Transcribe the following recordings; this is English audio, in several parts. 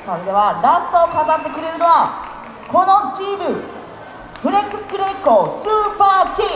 それではラストを飾ってくれるのはこのチーム、フレックス呉駅校スーパーキッズ。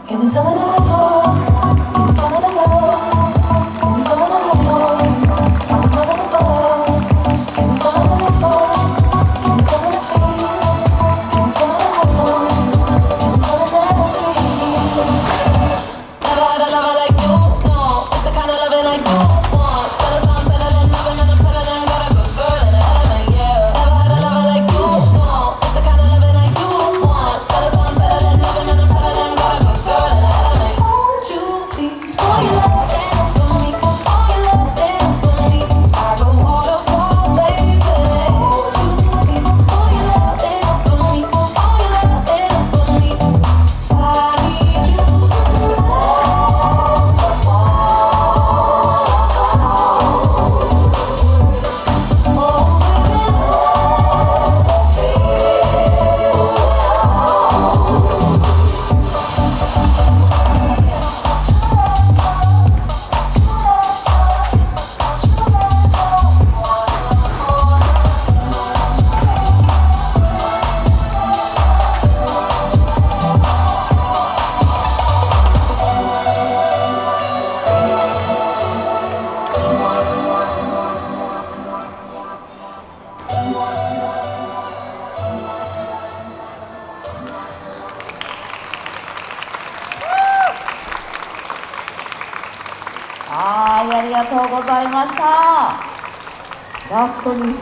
Give me some of that love, give me some of that love, give me some of that love, give me some of that love, give me some of that love, give me some of that feel, give me some of that love, give me some of that sweet. Never had a lover like you, no. It's the kind of loving like you want. Settle down, settle in, loving, and I'm settling. Got a good girl in the element, yeah. Never had a lover like you, no. It's the kind of loving like you want. Settle down, settle in, loving, and I'm settling. Got a good girl in the element. Won't you please pour your love down for me? Pour your love down for me. I go waterfall, baby. Won't you please pour your love down for me? Pour your love down for me. I need you toはい、ありがとうございました。ラストに